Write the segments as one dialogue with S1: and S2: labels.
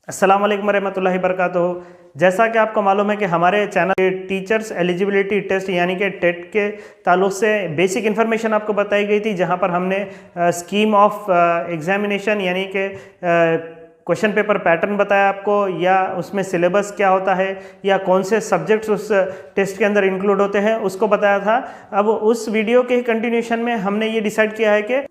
S1: अस्सलाम वालेकुम रहमतुल्लाहि बरकातुहू। जैसा कि आपको मालूम है कि हमारे चैनल टीचर्स एलिजिबिलिटी टेस्ट यानी कि टेट के ताल्लुक से बेसिक इन्फॉर्मेशन आपको बताई गई थी, जहां पर हमने स्कीम ऑफ एग्जामिनेशन यानी कि क्वेश्चन पेपर पैटर्न बताया आपको, या उसमें सिलेबस क्या होता है या कौन से सब्जेक्ट्स उस टेस्ट के अंदर इंक्लूड होते हैं उसको बताया था। अब उस वीडियो के ही कंटिन्यूशन में हमने ये डिसाइड किया है कि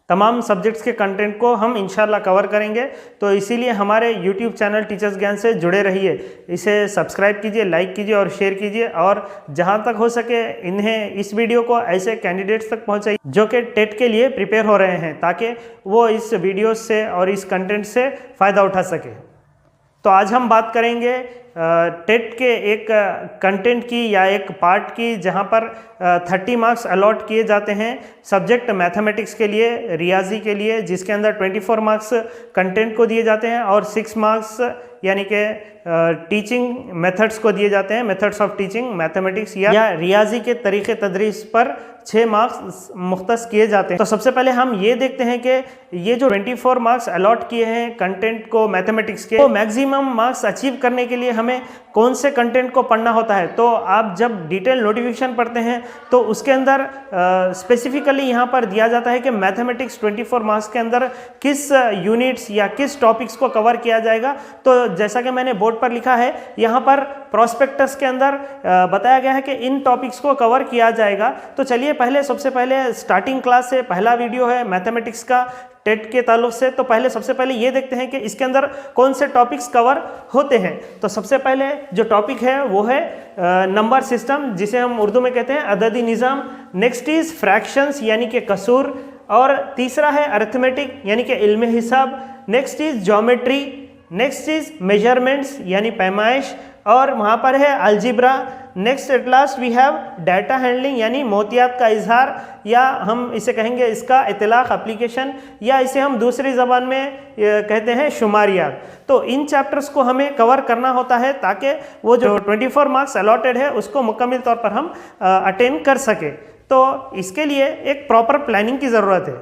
S1: तमाम सब्जेक्ट्स के कंटेंट को हम इंशाल्लाह कवर करेंगे। तो इसीलिए हमारे यूट्यूब चैनल टीचर्स ज्ञान से जुड़े रहिए, इसे सब्सक्राइब कीजिए, लाइक कीजिए और शेयर कीजिए, और जहां तक हो सके इन्हें इस वीडियो को ऐसे कैंडिडेट्स तक पहुंचाइए जो कि टेट के लिए प्रिपेयर हो रहे हैं, ताकि वो इस वीडियो से और इस कंटेंट से फ़ायदा उठा सके। तो आज हम बात करेंगे टेट के एक कंटेंट की या एक पार्ट की, जहां पर 30 मार्क्स अलॉट किए जाते हैं सब्जेक्ट मैथमेटिक्स के लिए, रियाजी के लिए, जिसके अंदर 24 मार्क्स कंटेंट को दिए जाते हैं और 6 मार्क्स यानी कि टीचिंग मेथड्स को दिए जाते हैं, मेथड्स ऑफ टीचिंग मैथमेटिक्स या रियाजी के तरीक़े तदरीस पर 6 मार्क्स मुख्तस किए जाते हैं। तो सबसे पहले हम ये देखते हैं कि ये जो 24 मार्क्स अलॉट किए हैं कंटेंट को मैथमेटिक्स के, तो मैक्सिमम मार्क्स अचीव करने के लिए हमें कौन से कंटेंट को पढ़ना होता है। तो आप जब डिटेल नोटिफिकेशन पढ़ते हैं तो उसके अंदर स्पेसिफिकली यहाँ पर दिया जाता है कि मैथमेटिक्स 24 मार्क्स के अंदर किस यूनिट्स या किस टॉपिक्स को कवर किया जाएगा। तो जैसा कि मैंने बोर्ड पर लिखा है, यहाँ पर प्रोस्पेक्टस के अंदर बताया गया है कि इन टॉपिक्स को कवर किया जाएगा। तो चलिए सबसे पहले स्टार्टिंग क्लास से पहला वीडियो है मैथमेटिक्स का टेट के ताल्लुक से। तो सबसे पहले ये देखते हैं कि इसके अंदर कौन से टॉपिक्स कवर होते हैं। तो सबसे पहले जो टॉपिक है वो है नंबर सिस्टम, जिसे हम उर्दू में कहते हैं अददी निज़ाम। नेक्स्ट इज फ्रैक्शंस यानी कि कसूर, और तीसरा है अरिथमेटिक यानी कि इल्म हिसाब। Next is geometry, next is measurements यानी पैमाइश, और वहाँ पर है algebra. Next at last we have data handling यानी मोतियात का इजहार, या हम इसे कहेंगे इसका इतलाक एप्लीकेशन, या इसे हम दूसरी ज़बान में कहते हैं शुमारियात। तो इन चैप्टर्स को हमें कवर करना होता है ताकि वो जो 24 मार्क्स अलॉटेड है उसको मुकम्मल तौर पर हम अटेंड कर सके। तो इसके लिए एक प्रॉपर प्लानिंग की ज़रूरत है।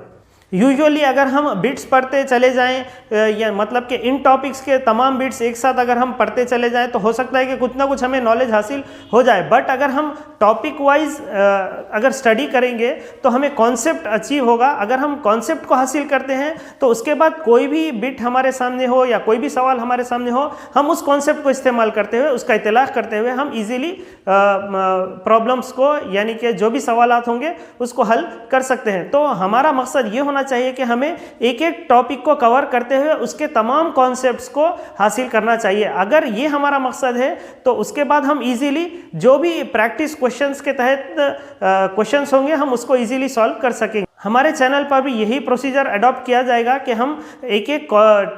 S1: यूजुअली अगर हम बिट्स पढ़ते चले जाएं, या मतलब कि इन टॉपिक्स के तमाम बिट्स एक साथ अगर हम पढ़ते चले जाएं तो हो सकता है कि कुछ ना कुछ हमें नॉलेज हासिल हो जाए। बट अगर हम टॉपिक वाइज अगर स्टडी करेंगे तो हमें कॉन्सेप्ट अचीव होगा। अगर हम कॉन्सेप्ट को हासिल करते हैं तो उसके बाद कोई भी बिट हमारे सामने हो या कोई भी सवाल हमारे सामने हो, हम उस कॉन्सेप्ट को इस्तेमाल करते हुए, उसका इतलाक़ करते हुए हम ईज़िली प्रॉब्लम्स को यानी कि जो भी सवालात होंगे उसको हल कर सकते हैं। तो हमारा मकसद ये होना चाहिए कि हमें एक एक टॉपिक को कवर करते हुए उसके तमाम कॉन्सेप्ट्स को हासिल करना चाहिए। अगर ये हमारा मकसद है तो उसके बाद हम इजीली जो भी प्रैक्टिस क्वेश्चंस के तहत क्वेश्चंस होंगे हम उसको इजीली सॉल्व कर सकेंगे। हमारे चैनल पर भी यही प्रोसीजर अडॉप्ट किया जाएगा कि हम एक एक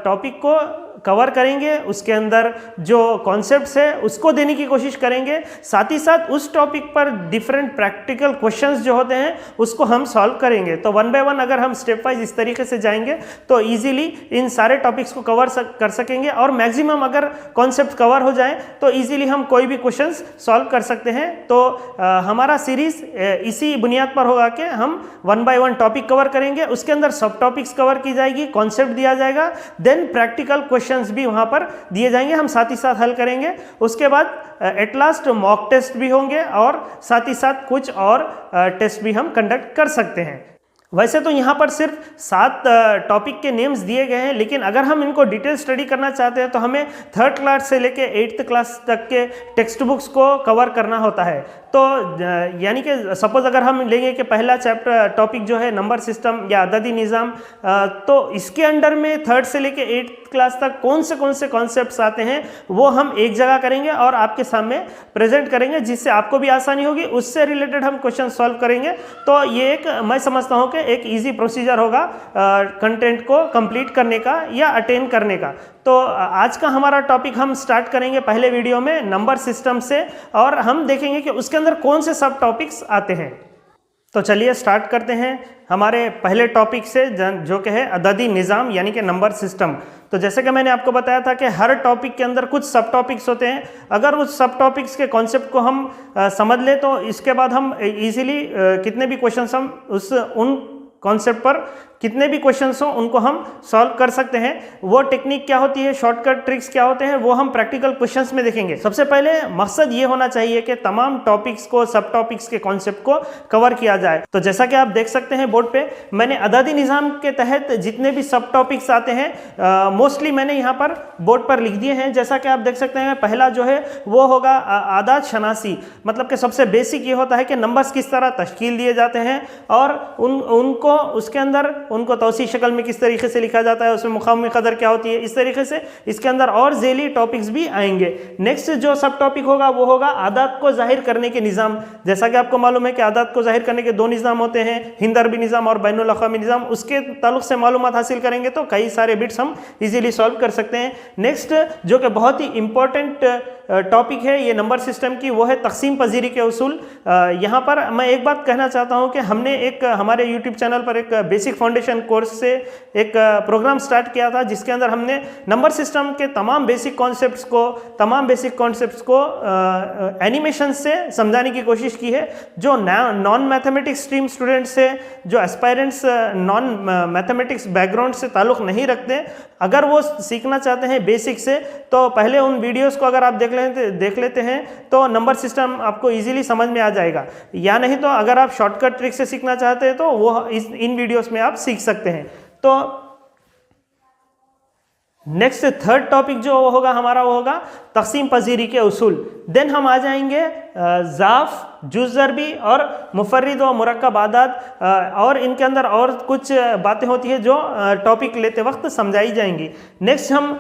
S1: टॉपिक को कवर करेंगे, उसके अंदर जो कॉन्सेप्ट्स है उसको देने की कोशिश करेंगे, साथ ही साथ उस टॉपिक पर डिफरेंट प्रैक्टिकल क्वेश्चंस जो होते हैं उसको हम सॉल्व करेंगे। तो वन बाय वन अगर हम स्टेप वाइज इस तरीके से जाएंगे तो इजीली इन सारे टॉपिक्स को कवर कर सकेंगे, और मैक्सिमम अगर कॉन्सेप्ट कवर हो जाए तो इजीली हम कोई भी क्वेश्चंस सॉल्व कर सकते हैं। तो हमारा सीरीज इसी बुनियाद पर होगा कि हम one by one topic cover करेंगे, उसके अंदर सब टॉपिक्स कवर की जाएगी, कॉन्सेप्ट दिया जाएगा, देन प्रैक्टिकल क्वेश्चंस भी वहां पर दिए जाएंगे, हम साथ ही साथ हल करेंगे। उसके बाद एट लास्ट मॉक टेस्ट भी होंगे, और साथ ही साथ कुछ और टेस्ट भी हम कंडक्ट कर सकते हैं। वैसे तो यहाँ पर सिर्फ 7 टॉपिक के नेम्स दिए गए हैं, लेकिन अगर हम इनको डिटेल स्टडी करना चाहते हैं तो हमें 3rd क्लास से लेके 8th क्लास तक के टेक्स्ट बुक्स को कवर करना होता है। तो यानी कि सपोज अगर हम लेंगे कि पहला चैप्टर टॉपिक जो है नंबर सिस्टम या अददी निज़ाम, तो इसके अंडर में 3rd से लेके 8th क्लास तक कौन से कॉन्सेप्ट्स आते हैं वो हम एक जगह करेंगे और आपके सामने प्रेजेंट करेंगे, जिससे आपको भी आसानी होगी, उससे रिलेटेड हम क्वेश्चन सॉल्व करेंगे। तो ये एक मैं समझता हूँ कि एक इजी प्रोसीजर होगा कंटेंट को कंप्लीट करने का या अटेन करने का। तो आज का हमारा टॉपिक हम स्टार्ट करेंगे पहले वीडियो में नंबर सिस्टम से, और हम देखेंगे कि उसके अंदर कौन से सब टॉपिक्स आते हैं। तो चलिए स्टार्ट करते हैं हमारे पहले टॉपिक से, जो कि है अददी निज़ाम यानी कि नंबर सिस्टम। तो जैसे कि मैंने आपको बताया था कि हर टॉपिक के अंदर कुछ सब टॉपिक्स होते हैं। अगर उस सब टॉपिक्स के कॉन्सेप्ट को हम समझ लें तो इसके बाद हम इजीली कितने भी क्वेश्चन हम उन कॉन्सेप्ट पर कितने भी क्वेश्चंस हो उनको हम सॉल्व कर सकते हैं। वो टेक्निक क्या होती है, शॉर्टकट ट्रिक्स क्या होते हैं, वो हम प्रैक्टिकल क्वेश्चंस में देखेंगे। सबसे पहले मकसद ये होना चाहिए कि तमाम टॉपिक्स को, सब टॉपिक्स के कॉन्सेप्ट को कवर किया जाए। तो जैसा कि आप देख सकते हैं बोर्ड पे, मैंने अदादी निज़ाम के तहत जितने भी सब टॉपिक्स आते हैं मोस्टली मैंने यहाँ पर बोर्ड पर लिख दिए हैं। जैसा कि आप देख सकते हैं, पहला जो है वो होगा आदाद शनासी, मतलब कि सबसे बेसिक ये होता है कि नंबर्स किस तरह तश्कील दिए जाते हैं और उनको उसके अंदर उनको तौसी शक्ल में किस तरीके से लिखा जाता है, उसमें मुकामी कदर क्या होती है, इस तरीके से इसके अंदर और ज़ेली टॉपिक्स भी आएंगे। नेक्स्ट जो सब टॉपिक होगा वो होगा आदात को जाहिर करने के निज़ाम। जैसा कि आपको मालूम है कि आदात को जाहिर करने के दो निज़ाम होते हैं, हिंद अरबी निज़ाम और बैनुल अक़वामी निज़ाम। उसके ताल्लुक से मालूमात हासिल करेंगे तो कई सारे बिट्स हम इजीली सॉल्व कर सकते हैं। नेक्स्ट जो कि बहुत ही इंपॉर्टेंट टॉपिक है ये नंबर सिस्टम की, वो है तकसीम पजीरी के उसूल। यहाँ पर मैं एक बात कहना चाहता हूँ कि हमने एक हमारे यूट्यूब चैनल पर एक बेसिक फाउंडेशन कोर्स से एक प्रोग्राम स्टार्ट किया था, जिसके अंदर हमने नंबर सिस्टम के तमाम बेसिक कॉन्सेप्ट्स को एनिमेशन से समझाने की कोशिश की है। जो नॉन मैथमेटिक्स स्ट्रीम स्टूडेंट्स है, जो एस्पायरेंट्स नॉन मैथमेटिक्स बैकग्राउंड से ताल्लुक़ नहीं रखते, अगर वो सीखना चाहते हैं बेसिक से, तो पहले उन वीडियोस को अगर आप देख लेते हैं तो नंबर सिस्टम आपको इजीली समझ में आ जाएगा। या नहीं तो अगर आप शॉर्टकट ट्रिक से सीखना चाहते हैं तो वो इन वीडियोस में आप सीख सकते हैं। तो नेक्स्ट थर्ड टॉपिक जो होगा हमारा वो होगा तकसीम पजीरी के उसूल। देन हम आ जाएंगे ज़ाफ़, जुज़ ज़रबी और मुफर्रिद व मुरक्कब आदाद, और इनके अंदर और कुछ बातें होती हैं जो टॉपिक लेते वक्त समझाई जाएंगी। नेक्स्ट हम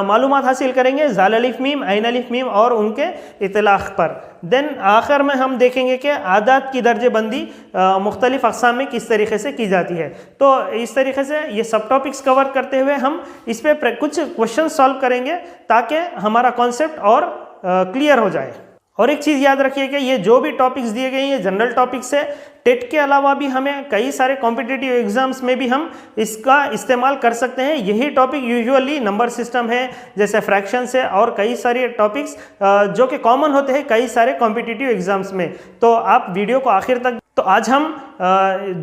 S1: मालूमात हासिल करेंगे ज़ाल अलिफ मीम, ऐन अलिफ मीम और उनके इतलाक़ पर। देन आखिर में हम देखेंगे कि आदात की दर्जेबंदी मुख्तलिफ़ अक़साम में किस तरीके से की जाती है। तो इस तरीके से ये सब टॉपिक्स कवर करते हुए हम इस पर कुछ क्वेश्चन सॉल्व करेंगे ताकि हमारा कॉन्सेप्ट और क्लियर हो जाए। और एक चीज़ याद रखिए कि ये जो भी टॉपिक्स दिए गए हैं ये जनरल टॉपिक्स है। टेट के अलावा भी हमें कई सारे कॉम्पिटिटिव एग्जाम्स में भी हम इसका इस्तेमाल कर सकते हैं। यही टॉपिक यूजुअली नंबर सिस्टम है, जैसे फ्रैक्शंस है और कई सारे टॉपिक्स जो कि कॉमन होते हैं कई सारे कॉम्पिटिटिव एग्जाम्स में। तो आप वीडियो को आखिर तक, तो आज हम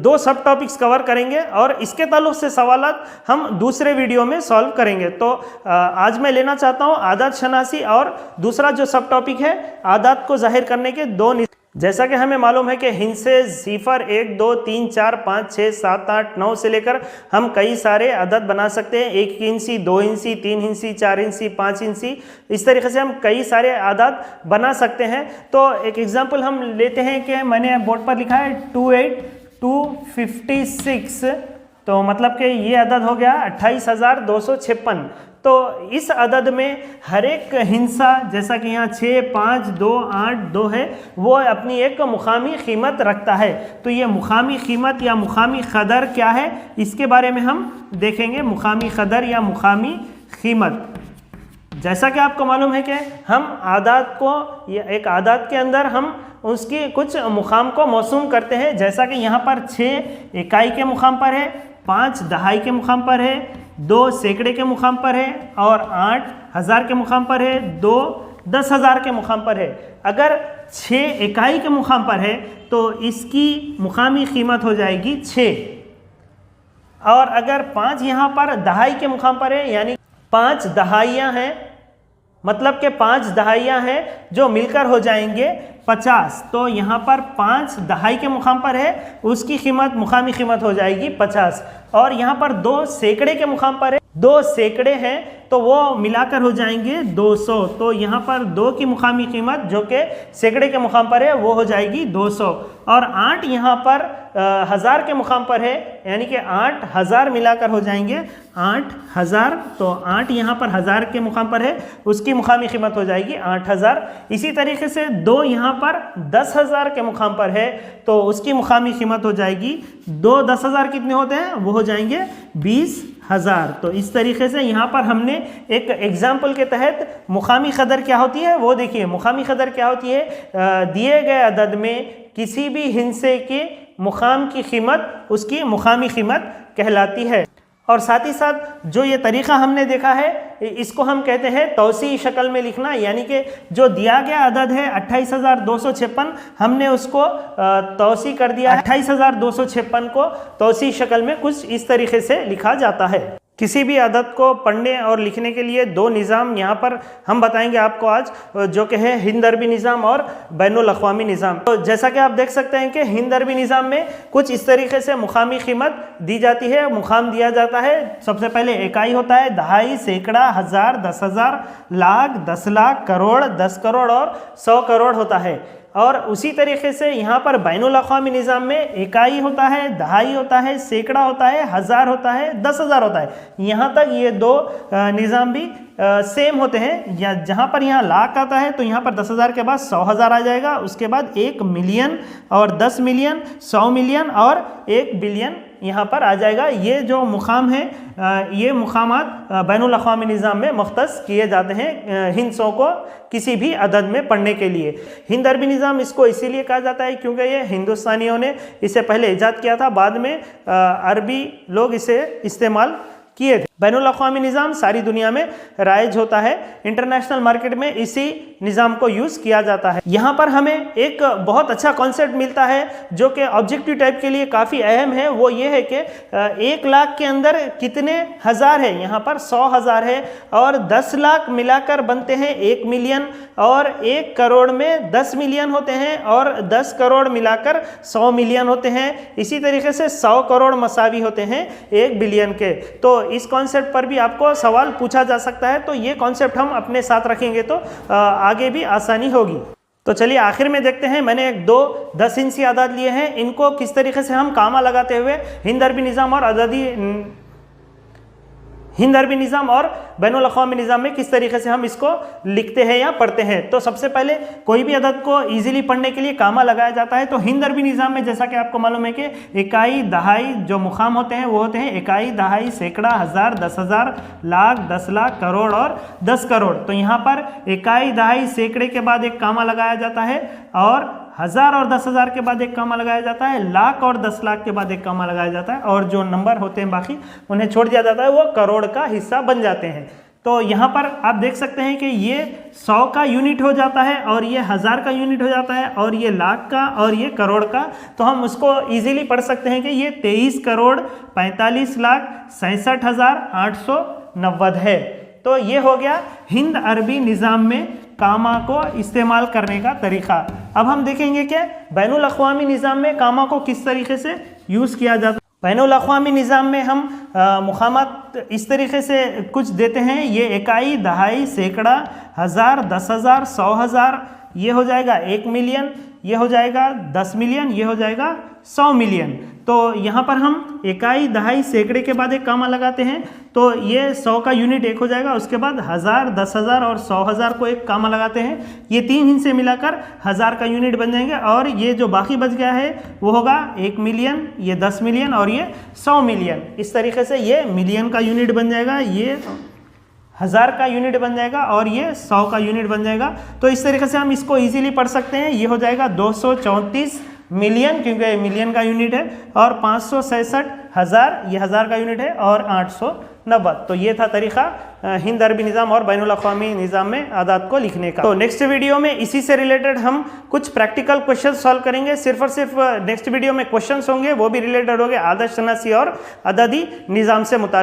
S1: दो सब टॉपिक्स कवर करेंगे और इसके ताल्लुक से सवालात हम दूसरे वीडियो में सॉल्व करेंगे। तो आज मैं लेना चाहता हूँ आदात शनासी और दूसरा जो सब टॉपिक है आदात को जाहिर करने के दो। जैसा कि हमें मालूम है कि हिंद से 0, 1, 2, 3, 4, 5, 6, 7, 8, 9 से लेकर हम कई सारे अदद बना सकते हैं। 1 इंची, 2 इंची, 3 इंची, 4 इंची, 5 इंची, इस तरीके से हम कई सारे अदद बना सकते हैं। तो एक एग्जांपल हम लेते हैं कि मैंने बोर्ड पर लिखा है 28,256, तो मतलब कि ये अदद हो गया 28,256। तो इस अदद में हर एक हिंसा, जैसा कि यहाँ 6, 5, 2, 8, 2 है, वो अपनी एक मुकामी कीमत रखता है। तो ये मुकामी कीमत या मुकामी कदर क्या है, इसके बारे में हम देखेंगे। मुकामी कदर या मुकामी कीमत, जैसा कि आपको मालूम है कि हम आदात को, एक आदात के अंदर हम उसकी कुछ मुकाम को मौसूम करते हैं। जैसा कि यहाँ पर 6 इकाई के मुकाम पर है, 5 दहाई के मुकाम पर है, 2 सैकड़े के मुकाम पर है और 8 हज़ार के मुकाम पर है, 2 10,000 के मुकाम पर है। अगर 6 इकाई के मुकाम पर है तो इसकी मुकामी कीमत हो जाएगी 6, और अगर 5 यहाँ पर दहाई के मुकाम पर है, यानी 5 दहाइयाँ हैं, मतलब कि 5 दहाइयाँ हैं जो मिलकर हो जाएंगे 50। तो यहाँ पर 5 दहाई के मुकाम पर है, उसकी कीमत, मुकामी कीमत हो जाएगी 50। और यहाँ पर 2 सैकड़े के मुकाम पर है, 2 सैकड़े हैं तो वो मिलाकर हो जाएंगे 200। तो यहाँ पर 2 की मुकामी कीमत जो कि सैकड़े के मुकाम पर है वो हो जाएगी 200। और 8 यहाँ पर हज़ार के मुकाम पर है, यानी कि 8,000 मिलाकर हो जाएंगे 8,000। तो 8 यहाँ पर हज़ार के मुकाम पर है, उसकी मुकामी कीमत हो जाएगी 8,000। इसी तरीके से 2 यहाँ पर 10,000 के मुकाम पर है तो उसकी मुकामी कीमत हो जाएगी 2 10,000 कितने होते हैं, वो हो जाएंगे 20,000। तो इस तरीके से यहाँ पर हमने एक एग्जाम्पल के तहत मुकामी कदर क्या होती है वो देखिए। मुकामी कदर क्या होती है, दिए गए अदद में किसी भी हिस्से के मुकाम की कीमत उसकी मुकामी कीमत कहलाती है। और साथ ही साथ जो ये तरीक़ा हमने देखा है इसको हम कहते हैं तौसी शक्ल में लिखना, यानी कि जो दिया गया अदद है 28,256, हमने उसको तौसी कर दिया है। 28,256 को तौसी शक्ल में कुछ इस तरीके से लिखा जाता है। किसी भी अदद को पढ़ने और लिखने के लिए दो निज़ाम यहाँ पर हम बताएंगे आपको आज, जो कि है हिंद अरबी निज़ाम और बैनुल अक़वामी निज़ाम। तो जैसा कि आप देख सकते हैं कि हिंद अरबी निज़ाम में कुछ इस तरीके से मुकामी कीमत दी जाती है, मुकाम दिया जाता है। सबसे पहले इकाई होता है, दहाई, सैकड़ा, हज़ार, 10,000, लाख, 10 लाख, करोड़, 10 करोड़ और 100 करोड़ होता है। और उसी तरीके से यहाँ पर बैनुल अक़वामी निज़ाम में इकाई होता है, दहाई होता है, सैकड़ा होता है, हज़ार होता है, 10,000 होता है। यहाँ तक ये दो निज़ाम भी सेम होते हैं। या जहाँ पर यहाँ लाख आता है तो यहाँ पर 10,000 के बाद 100,000 आ जाएगा, उसके बाद 1 मिलियन और 10 मिलियन, 100 मिलियन और 1 बिलियन यहाँ पर आ जाएगा। ये जो मुकाम है, ये मुकामात बैनुल अक़वामी निज़ाम में मुख्तस किए जाते हैं हिंद 100 को किसी भी अदद में पढ़ने के लिए। हिंद अरबी निज़ाम इसको इसीलिए कहा जाता है क्योंकि ये हिंदुस्तानियों ने इसे पहले ईजाद किया था, बाद में अरबी लोग इसे इस्तेमाल किए थे। बैनुल अक़वामी निज़ाम सारी दुनिया में राइज होता है, इंटरनेशनल मार्केट में इसी निज़ाम को यूज़ किया जाता है। यहाँ पर हमें एक बहुत अच्छा कॉन्सेप्ट मिलता है जो कि ऑब्जेक्टिव टाइप के लिए काफ़ी अहम है। वो ये है कि 1 लाख के अंदर कितने हज़ार है, यहाँ पर 100,000 है, और 10 लाख मिलाकर बनते हैं 1 मिलियन, और 1 करोड़ में 10 मिलियन होते हैं, और 10 करोड़ मिलाकर 100 मिलियन होते हैं। इसी तरीके से 100 करोड़ मसावी होते हैं 1 बिलियन के। तो इस कॉन्सेप्ट पर भी आपको सवाल पूछा जा सकता है, तो ये कॉन्सेप्ट हम अपने साथ रखेंगे तो आगे भी आसानी होगी। तो चलिए आखिर में देखते हैं, मैंने 2 10 इंची आदाद लिए हैं, इनको किस तरीके से हम कामा लगाते हुए हिंद अरबी निज़ाम और हिंद अरबी निज़ाम और बैनुल अक़वामी निज़ाम में किस तरीके से हम इसको लिखते हैं या पढ़ते हैं। तो सबसे पहले कोई भी अदद को इजीली पढ़ने के लिए कामा लगाया जाता है। तो हिंद अरबी निज़ाम में जैसा कि आपको मालूम है कि इकाई, दहाई जो मुकाम होते हैं वो होते हैं इकाई, दहाई, सैकड़ा, हज़ार, 10,000, लाख, 10 लाख, करोड़ और 10 करोड़। तो यहाँ पर इकाई, दहाई, सैकड़े के बाद एक कामा लगाया जाता है, और 1000 और 10,000 के बाद एक कामा लगाया जाता है, लाख और 10 लाख के बाद एक कामा लगाया जाता है, और जो नंबर होते हैं बाकी उन्हें छोड़ दिया जाता है, वो करोड़ का हिस्सा बन जाते हैं। तो यहाँ पर आप देख सकते हैं कि ये 100 का यूनिट हो जाता है, और ये 1000 का यूनिट हो जाता है, और ये लाख का, और ये करोड़ का। तो हम उसको इजीली पढ़ सकते हैं कि ये 23 करोड़ 45 लाख 67,890 है। तो ये हो गया हिंद अरबी निज़ाम में कामा को इस्तेमाल करने का तरीक़ा। अब हम देखेंगे कि बैनुल अक़वामी निज़ाम में कामा को किस तरीके से यूज़ किया जाता है। बैनुल अक़वामी निज़ाम में हम मुकामात इस तरीके से कुछ देते हैं, ये इकाई, दहाई, सैकड़ा, हज़ार, 10,000, 100,000, ये हो जाएगा 1 मिलियन, ये हो जाएगा 10 मिलियन, ये हो जाएगा 100 मिलियन। तो यहाँ पर हम इकाई, दहाई, सैकड़े के बाद एक कामा लगाते हैं, तो ये 100 का यूनिट एक हो जाएगा, उसके बाद 1000, 10,000 और 100,000 को एक कामा लगाते हैं, ये 3 हिस्से मिलाकर 1000 का यूनिट बन जाएंगे, और ये जो बाकी बच गया है वो होगा 1 मिलियन, ये 10 मिलियन और ये 100 मिलियन। इस तरीके से ये मिलियन का यूनिट बन जाएगा, ये 1000 का यूनिट बन जाएगा, और ये 100 का यूनिट बन जाएगा। तो इस तरीके से हम इसको इजीली पढ़ सकते हैं। ये हो जाएगा 234 मिलियन, क्योंकि ये मिलियन का यूनिट है, और 567,000 ये 1000 का यूनिट है, और 890। तो ये था तरीक़ा हिंद अरबी निज़ाम और बैनुल अक़वामी निज़ाम में आदाद को लिखने का। तो नेक्स्ट वीडियो में इसी से रिलेटेड हम कुछ प्रैक्टिकल क्वेश्चन सॉल्व करेंगे। सिर्फ और सिर्फ नेक्स्ट वीडियो में क्वेश्चंस होंगे, वो भी रिलेटेड होंगे आदद शनासी और अददी निज़ाम से मुताल्लिक़।